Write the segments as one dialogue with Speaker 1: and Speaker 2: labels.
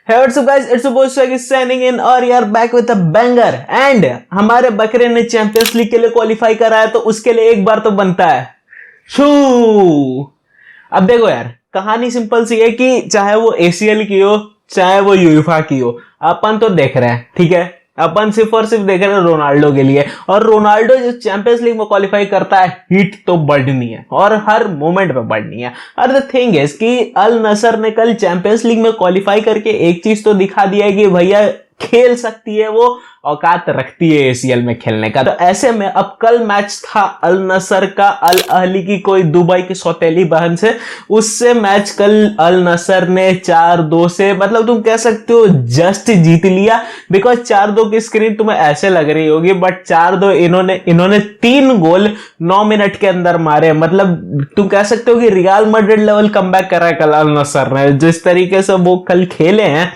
Speaker 1: Hey, what's up guys? It's your boy Swaggy signing in और यार back with a banger and हमारे बकरे ने चैंपियंस लीग के लिए क्वालिफाई करा है तो उसके लिए एक बार तो बनता है शू। अब देखो यार, कहानी सिंपल सी है कि चाहे वो एसीएल की हो चाहे वो यूएफा की हो, अपन तो देख रहे हैं, ठीक है। अपन सिर्फ और सिर्फ देख रहे हैं रोनाल्डो के लिए, और रोनाल्डो जो चैंपियंस लीग में क्वालिफाई करता है हिट तो बढ़नी है और हर मोमेंट पे बढ़नी है। और द थिंग इज कि अल नसर ने कल चैंपियंस लीग में क्वालिफाई करके एक चीज तो दिखा दिया है कि भैया खेल सकती है, वो औकात रखती है एसीएल में खेलने का। तो ऐसे में अब कल मैच था अल नसर का अल अहली की कोई दुबई की सौतेली बहन से, उससे मैच कल अल नसर ने 4-2 से, मतलब तुम कह सकते हो जस्ट जीत लिया। बिकॉज 4-2 की स्क्रीन तुम्हें ऐसे लग रही होगी, बट 4-2 इन्होंने 3 गोल 9 मिनट के अंदर मारे। मतलब तुम कह सकते हो कि रियल मैड्रिड लेवल कमबैक करा है कल अल नसर ने। जिस तरीके से वो कल खेले हैं,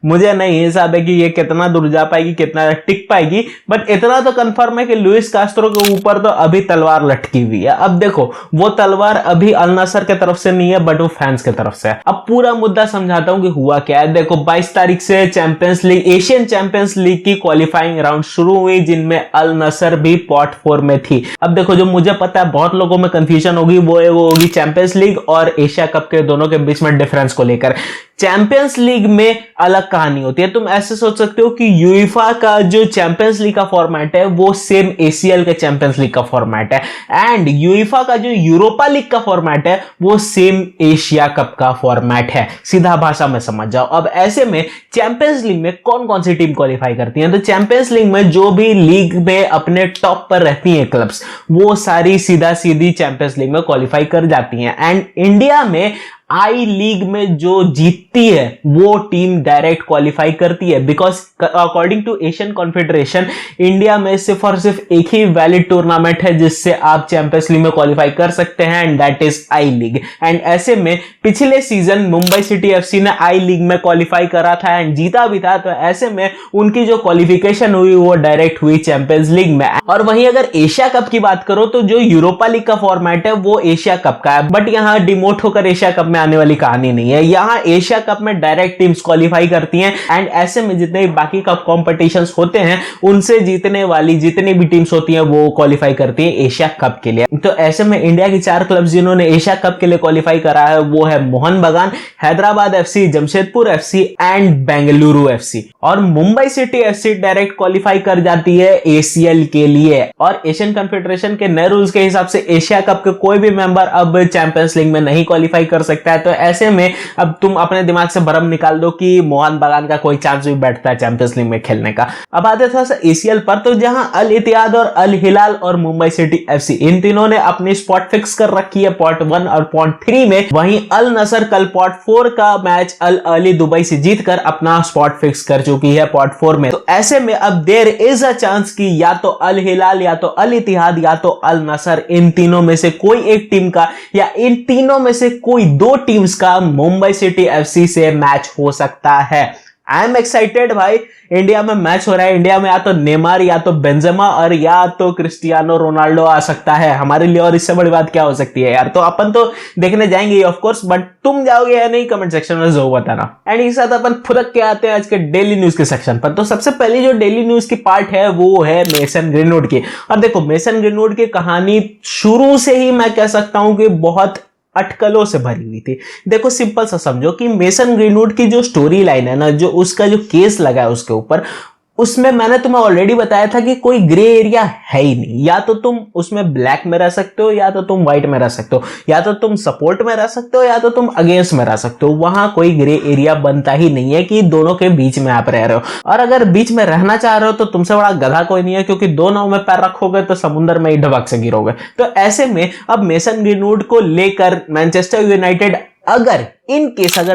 Speaker 1: मुझे नहीं हिसाब है कि ये कितना दूर जा पाएगी, कितना टिक पाएगी, बट इतना तो कंफर्म है कि लुइस कास्ट्रो के ऊपर तो अभी तलवार लटकी हुई है। अब देखो, वो तलवार अभी अल नसर के तरफ से नहीं है बट वो फैंस के तरफ से है। अब पूरा मुद्दा समझाता हूं कि हुआ क्या है। देखो, 22 तारीख से champions league, Asian champions league की क्वालिफाइंग राउंड शुरू हुई, जिनमें अल नसर भी पॉट 4 में थी। अब देखो, जो मुझे पता है बहुत लोगों में कंफ्यूजन होगी, वो होगी चैंपियंस लीग और एशिया कप के दोनों के बीच में डिफरेंस को लेकर। चैंपियंस लीग में अलग कहानी होती है। तुम ऐसे सोच सकते हो कि यूएफा का जो चैंपियंस लीग का फॉर्मेट है वो सेम एसीएल के चैंपियंस लीग का फॉर्मेट है, एंड यूएफा का जो यूरोपा लीग का फॉर्मेट है वो सेम एशिया कप का फॉर्मेट है। सीधा भाषा में समझ जाओ। अब ऐसे में चैंपियंस लीग में कौन कौन सी टीम क्वालिफाई करती है? तो चैंपियंस लीग में जो भी लीग में अपने टॉप पर रहती हैं क्लब्स, वो सारी सीधा सीधी चैंपियंस लीग में क्वालिफाई कर जाती हैं। एंड इंडिया में आई लीग में जो जीतती है वो टीम डायरेक्ट क्वालिफाई करती है। Because according to Asian confederation, India में सिर्फ और सिर्फ एक ही वैलिड टूर्नामेंट है जिससे आप चैंपियंस लीग में क्वालिफाई कर सकते हैं, and that is I league. And ऐसे में पिछले सीजन मुंबई सिटी एफसी ने आई लीग में क्वालिफाई करा था एंड जीता भी था। तो ऐसे में उनकी जो क्वालिफिकेशन हुई वो डायरेक्ट हुई चैंपियंस लीग में। और वहीं अगर एशिया कप की बात करो तो जो यूरोपा लीग का फॉर्मेट है वो एशिया कप का है, बट यहां डिमोट होकर एशिया कप में आने वाली कहानी नहीं है। यहां एशिया कप में डायरेक्ट टीम्स क्वालिफाई करती हैं, एंड ऐसे में जितने बाकी कप कॉम्पिटिशंस होते हैं उनसे जीतने वाली जितनी भी टीम्स होती हैं वो क्वालिफाई करती हैं एशिया कप के लिए। तो ऐसे में इंडिया की 4 क्लब्स जिन्होंने एशिया कप के लिए क्वालिफाई करा है वो है Mohun Bagan, Hyderabad FC, Jamshedpur FC and Bengaluru FC. और Mumbai city FC direct qualify कर जाती है एसीएल के लिए। और एशियन कॉन्फेडरेशन के नए रूल्स के हिसाब से एशिया कप के कोई भी मेंबर अब चैंपियंस लीग में नहीं क्वालिफाई कर सकता है। तो ऐसे में अब तुम अपने दिमाग से भरम निकाल दो कि मोहन बगान का कोई चांस भी बैठता है चैंपियंस लीग में खेलने का। अब आते थोड़ा सा एसीएल पर, तो जहां अल इत्तेहाद और अल हिलाल और मुंबई सिटी एफसी इन तीनों ने अपनी स्पॉट फिक्स कर रखी है पॉट 1 और पॉट 3 में। वहीं अल नसर कल पॉट 4 का मैच अल अहली दुबई से जीतकर अपना स्पॉट फिक्स कर चुकी है पॉट 4 में। तो ऐसे में अब देयर इज अ चांस कि या तो अल हिलाल या तो अल इत्तेहाद या तो अल नसर, इन तीनों में से कोई एक टीम का या इन तीनों में से कोई 2 टीम्स का मुंबई सिटी एफसी से मैच हो सकता है। आई एम एक्साइटेड भाई। इंडिया में मैच हो रहा है, इंडिया में या तो नेमार या तो बेंजेमा और या तो क्रिस्टियानो रोनाल्डो आ सकता है हमारे लिए, और इससे बड़ी बात क्या हो सकती है यार। तो अपन तो देखने जाएंगे ऑफ कोर्स, बट तुम जाओगे या नहीं कमेंट सेक्शन में जरूर बताना। एंड इस साथ अपन फुदक के आते हैं आज के डेली न्यूज के सेक्शन पर। तो सबसे पहली जो डेली न्यूज की पार्ट है वो है मेसन ग्रीनवुड की। और देखो, मेसन ग्रीनवुड की कहानी शुरू से ही मैं कह सकता हूं कि बहुत अटकलों से भरी हुई थी। देखो, सिंपल सा समझो कि मेसन ग्रीनवुड की जो स्टोरी लाइन है ना, जो उसका जो केस लगा है उसके ऊपर, उसमें मैंने तुम्हें ऑलरेडी बताया था कि कोई ग्रे एरिया है ही नहीं। या तो तुम उसमें ब्लैक में रह सकते हो या तो तुम व्हाइट में रह सकते हो, या तो तुम सपोर्ट में रह सकते हो या तो तुम अगेंस्ट में रह सकते हो। वहां कोई ग्रे एरिया बनता ही नहीं है कि दोनों के बीच में आप रह रहे हो। और अगर बीच में रहना चाह रहे हो तो तुमसे बड़ा गधा कोई नहीं है, क्योंकि 2 नाव में पैर रखोगे तो समुद्र में ही ढबक से गिरोगे। तो ऐसे में अब मेसन ग्रीनवुड को लेकर मैनचेस्टर यूनाइटेड अगर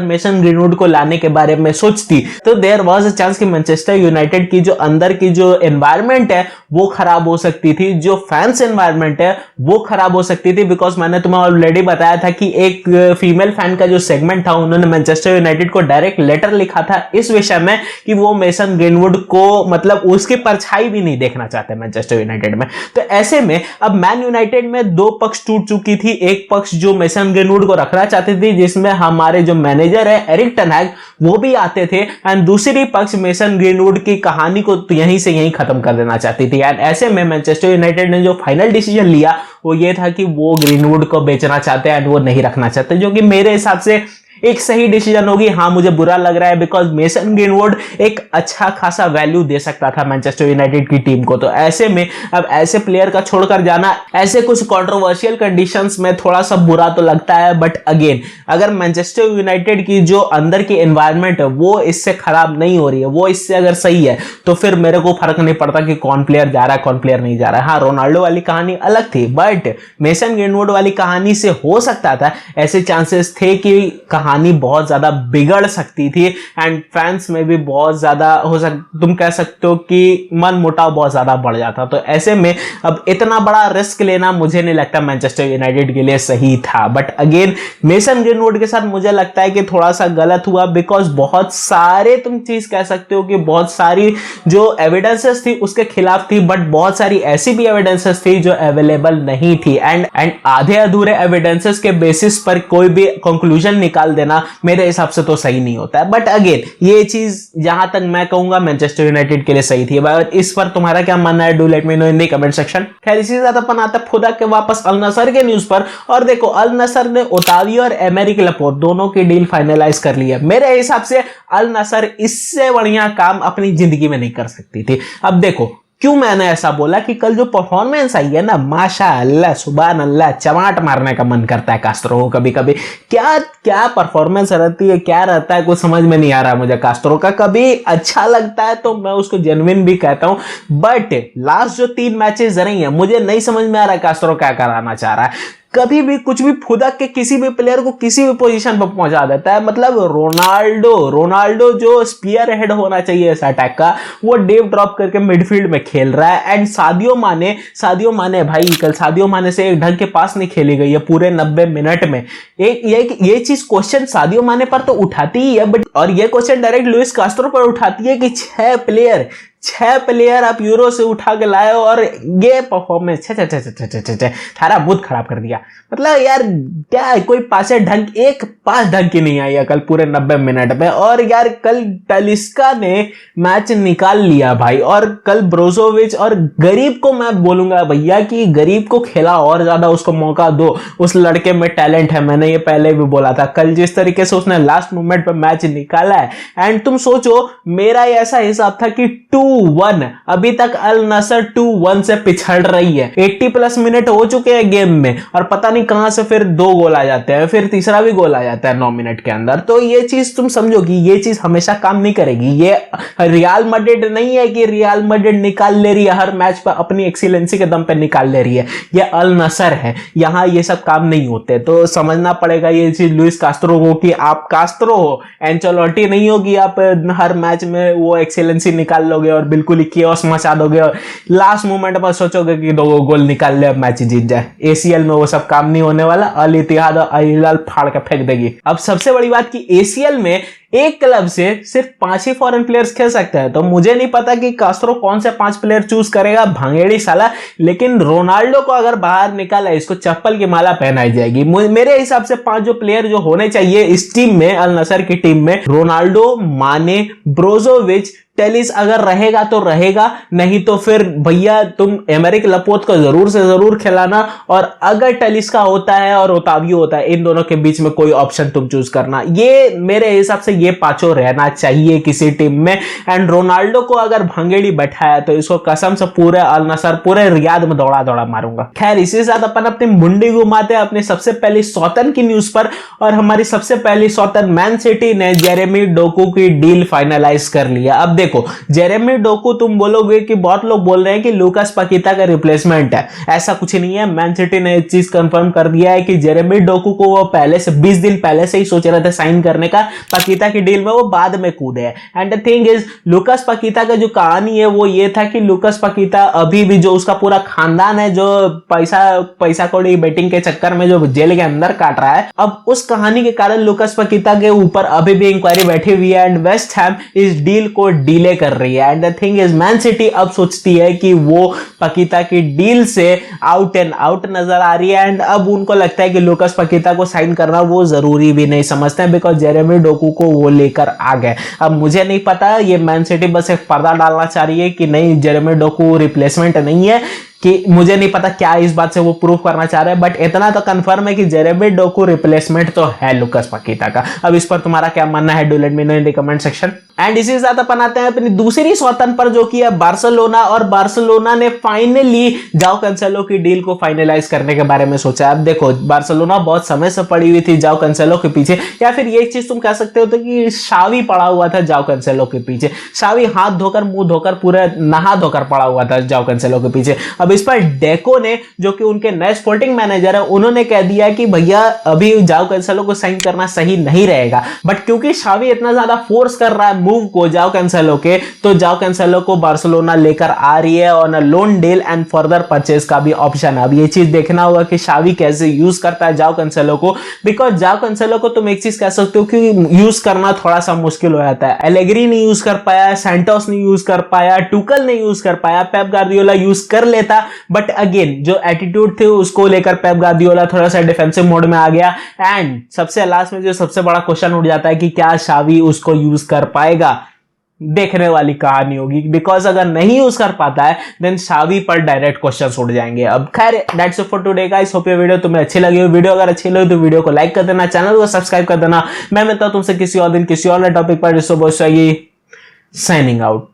Speaker 1: मेसन ग्रीनवुड को लाने के बारे में सोचती तो देयर वाज अ चांस कि मैनचेस्टर यूनाइटेड की जो अंदर की जो एनवायरनमेंट है वो खराब हो सकती थी, जो फैंस एनवायरनमेंट है वो खराब हो सकती थी। बिकॉज मैंने तुम्हें ऑलरेडी बताया था कि एक फीमेल फैन का जो सेगमेंट था, उन्होंने मैनचेस्टर यूनाइटेड को डायरेक्ट लेटर लिखा था इस विषय में कि वो मेसन ग्रीनवुड को, मतलब उसकी परछाई भी नहीं देखना चाहते मैनचेस्टर यूनाइटेड में। तो ऐसे में अब मैन यूनाइटेड में 2 पक्ष टूट चुकी थी। एक पक्ष जो मेसन ग्रीनवुड को रखना चाहती थी, जिसमें हम हमारे जो मैनेजर है एरिक टेन हैग वो भी आते थे एंड दूसरी पक्ष मेसन ग्रीनवुड की कहानी को तो यहीं से यहीं खत्म कर देना चाहती थी। एंड ऐसे में मैनचेस्टर यूनाइटेड ने जो फाइनल डिसीजन लिया वो ये था कि वो ग्रीनवुड को बेचना चाहते हैं एंड वो नहीं रखना चाहते, जो कि मेरे हिसाब से एक सही डिसीजन होगी। हाँ मुझे बुरा लग रहा है बिकॉज मेसन ग्रीनवुड एक अच्छा खासा वैल्यू दे सकता था मैनचेस्टर यूनाइटेड की टीम को। तो ऐसे में अब ऐसे प्लेयर का छोड़कर जाना ऐसे कुछ कंट्रोवर्शियल कंडीशंस में थोड़ा सा बुरा तो लगता है, बट अगेन अगर मैनचेस्टर यूनाइटेड की जो अंदर की एनवायरनमेंट है वो इससे खराब नहीं हो रही है, वो इससे अगर सही है तो फिर मेरे को फर्क नहीं पड़ता कि कौन प्लेयर जा रहा है कौन प्लेयर नहीं जा रहा है। हाँ रोनाल्डो वाली कहानी अलग थी बट मेसन ग्रीनवुड वाली कहानी से हो सकता था, ऐसे चांसेस थे कि कहानी बहुत ज्यादा बिगड़ सकती थी एंड फैंस में भी बहुत ज्यादा तुम कह सकते हो कि मन मुटाव बहुत ज्यादा बढ़ जाता। तो ऐसे में अब इतना बड़ा रिस्क लेना मुझे नहीं लगता मैनचेस्टर यूनाइटेड के लिए सही था। बट अगेन मेसन ग्रीनवुड के साथ मुझे लगता है कि थोड़ा सा गलत हुआ बिकॉज बहुत सारे तुम चीज कह सकते हो कि बहुत सारी जो एविडेंसेस थी उसके खिलाफ थी, बट बहुत सारी ऐसी भी एविडेंसेस थी जो अवेलेबल नहीं थी एंड आधे अधूरे एविडेंसेस के बेसिस पर कोई भी कंक्लूजन निकाल देना मेरे हिसाब से तो सही नहीं होता है। बट अगेन ये चीज जहां तक मैं कहूंगा मैनचेस्टर यूनाइटेड के लिए सही थी। इस पर तुम्हारा क्या मानना है? Do let me know in the comment section. खैर इसी के साथ अपन आते खुदा के वापस अल नसर के न्यूज पर। और देखो अल नसर ने ओतावियो और एमेरिक लपोर्ट दोनों की डील फाइनलाइज कर ली है। मेरे हिसाब से अल नसर इससे बढ़िया काम अपनी जिंदगी में नहीं कर सकती थी। अब देखो क्यों मैंने ऐसा बोला कि कल जो परफॉर्मेंस आई है ना माशाअल्लाह सुभान अल्लाह, चमाट मारने का मन करता है कास्त्रो को कभी कभी। क्या क्या परफॉर्मेंस रहती है, क्या रहता है कुछ समझ में नहीं आ रहा मुझे कास्त्रो का। कभी अच्छा लगता है तो मैं उसको जेन्युइन भी कहता हूं, बट लास्ट जो 3 मैचेस रही हैं मुझे नहीं समझ में आ रहा है कास्त्रो क्या कराना चाह रहा है। कभी भी कुछ भी फुदक के किसी भी प्लेयर को किसी भी पोजीशन पर पहुंचा देता है। मतलब रोनाल्डो जो स्पीयर हेड होना चाहिए इस अटैक का वो डेव ड्रॉप करके मिडफील्ड में खेल रहा है। एंड सादियो माने भाई कल सादियो माने से एक ढंग के पास नहीं खेली गई है पूरे 90 मिनट में। ये चीज क्वेश्चन सादियो माने पर तो उठाती ही है, बट और ये क्वेश्चन डायरेक्ट लुइस कास्ट्रो पर उठाती है कि 6 प्लेयर आप यूरो से उठा के लाए हो और ये परफॉर्मेंस थारा मूड खराब कर दिया। मतलब यार क्या कोई पास ढंग की नहीं आई है कल पूरे 90 मिनट में। और यार कल टलिस्का ने मैच निकाल लिया भाई। और कल ब्रोजोविच और गरीब को मैं बोलूंगा भैया कि गरीब को खेला और ज्यादा उसको मौका दो, उस लड़के में टैलेंट है। मैंने ये पहले भी बोला था। कल जिस तरीके से उसने लास्ट मोमेंट पे मैच निकाला है एंड तुम सोचो मेरा ऐसा हिसाब था कि 2-1 अभी तक अल नसर 2-1 से पिछड़ रही है। 80+ मिनट हो चुके हैं गेम में और पता नहीं कहां से फिर 2 गोल आ जाते हैं, फिर तीसरा भी गोल आ जाता है 9 मिनट के अंदर। तो ये चीज तुम समझो कि ये चीज हमेशा काम नहीं करेगी। ये रियल मैड्रिड नहीं है कि रियल मैड्रिड निकाल ले रही है हर मैच पर अपनी एक्सीलेंसी के दम पे निकाल ले रही है। ये अल नसर है, यहां ये सब काम नहीं होते। तो समझना पड़ेगा ये चीज लुइस कास्त्रो को कि आप कास्त्रो हो, एंचेलोटी नहीं होगी आप हर मैच में वो एक्सीलेंसी निकाल लोगे और बिल्कुल ही कियोस मचा दोगे और लास्ट मोमेंट पर सोचोगे कि 2 गोल निकाल ले अब मैच जीत जाए। एसीएल में वो सब काम नहीं होने वाला। अल इत्तिहाद और अल हिलाल फाड़ के फेंक देगी। अब सबसे बड़ी बात कि एसीएल में एक क्लब से सिर्फ 5 ही फॉरेन प्लेयर्स खेल सकते हैं। तो मुझे नहीं पता कि कास्त्रो कौन से 5 प्लेयर चूज करेगा, भांगेड़ी साला। लेकिन रोनाल्डो को अगर बाहर निकाला इसको चप्पल की माला पहनाई जाएगी। मेरे हिसाब से 5 जो प्लेयर जो होने चाहिए इस टीम में, अल नसर की टीम में, रोनाल्डो, माने, ब्रोजोविच, टेलिस अगर रहेगा तो रहेगा, नहीं तो फिर भैया तुम एमेरिक लपोर्ट को जरूर से जरूर खिलाना। और अगर टेलिस का होता है और ओतावियो होता है, इन दोनों के बीच में कोई ऑप्शन तुम चूज करना। ये मेरे हिसाब से ये 5 रहना चाहिए किसी टीम में। एंड रोनाल्डो को अगर भंगेड़ी बैठाया तो इसको कसम से पूरे अल नसर पूरे रियाद में दौड़ा मारूंगा। खैर इसी के साथ अपन अपनी मुंडी घुमाते हैं अपनी सबसे पहली सौतन की न्यूज पर। और हमारी सबसे पहली सौतन मैन सिटी ने जेरेमी डोकू की डील फाइनलाइज कर लिया। अब देखो जेरेमी डोकू तुम बोलोगे कि बहुत लोग बोल रहे हैं कि लूकास पाकीता का रिप्लेसमेंट है, ऐसा कुछ नहीं है। मैन सिटी ने एक चीज कंफर्म कर दिया है कि जेरेमी डोकू को वो पहले से 20 दिन पहले से ही सोच रहे थे साइन करने का। पाकीता पकीता की डील में वो बाद में कूदे हैं। And the thing is Lucas Paqueta का जो कहानी है वो ये था कि लुकास पकीता अभी भी जो उसका पूरा खानदान है जो पैसा कौड़ी बेटिंग के चक्कर में जो जेल के अंदर काट रहा है, अब उस कहानी के कारण लुकास पकीता के ऊपर अभी भी इंक्वायरी बैठी हुई है एंड वेस्ट हैम इस डील को डिले कर रही है। And the thing is man city अब सोचती है कि वो पकीता की डील से आउट एंड आउट नजर आ रही है एंड अब उनको लगता है कि लुकास पकीता को साइन करना वो जरूरी भी नहीं समझते हैं बिकॉज जेरेमी डोकू को वो लेकर आ गए। अब मुझे नहीं पता ये मैन सिटी बस एक पर्दा डालना चाह रही है कि नहीं जेरेमी डोकू रिप्लेसमेंट नहीं है, कि मुझे नहीं पता क्या इस बात से वो प्रूव करना चाह रहे हैं, बट इतना तो कंफर्म है कि जेरेमी डोकू रिप्लेसमेंट तो है लुकास पकीता का। अब इस पर तुम्हारा क्या मानना है, do let me know in the comment section. And इसी के साथ अपन आते हैं अपनी दूसरी सौतन पर जो कि है बार्सिलोना, और बार्सिलोना ने फाइनली जाओ कैंसेलो की डील को फाइनलाइज करने के बारे में सोचा। अब देखो बार्सिलोना बहुत समय से पड़ी हुई थी जाओ कैंसेलो के पीछे, या फिर ये चीज तुम कह सकते हो तो कि शावी पड़ा हुआ था जाओ कैंसेलो के पीछे। शावी हाथ धोकर मुंह धोकर पूरे नहा धोकर पड़ा हुआ था जाओ कैंसेलो के पीछे। अब इस पर डेको ने जो कि उनके नए स्पोर्टिंग मैनेजर है उन्होंने कह दिया कि भैया अभी जाओ कैंसेलो को साइन करना सही नहीं रहेगा, बट क्योंकि शावी इतना ज्यादा फोर्स कर रहा है मूव को जाओ कैंसेलो के, तो जाओ कैंसेलो को बार्सिलोना लेकर आ रही है on a loan deal and further purchase का भी ऑप्शन है। अब ये चीज देखना होगा कि शावी कैसे यूज करता है जाओ कैंसेलो को, बिकॉज जाओ कैंसेलो को तुम एक चीज कह सकते हो कि यूज करना थोड़ा सा मुश्किल हो जाता है। एलेग्री नहीं यूज कर पाया, सैंटोस नहीं यूज कर पाया, टुकल नहीं यूज कर पाया, पेप गार्दियोला यूज कर लेता, बट अगेन जो एटीट्यूड थे उसको लेकर पेप गार्दियोला थोड़ा सा डिफेंसिव मोड में आ गया। एंड सबसे लास्ट में जो सबसे बड़ा क्वेश्चन उठ जाता है कि क्या शावी उसको यूज कर पाएगा, देखने वाली कहानी होगी, बिकॉज अगर नहीं यूज कर पाता है देन शावी पर डायरेक्ट क्वेश्चंस उठ जाएंगे। अब खैर that's it for today guys, hope ये वीडियो तुम्हें अच्छी लगी हो। वीडियो अगर अच्छी लगी तो वीडियो को लाइक कर देना, चैनल को सब्सक्राइब कर देना। मैं मिलता हूं तुमसे किसी और दिन किसी और टॉपिक पर। Signing out.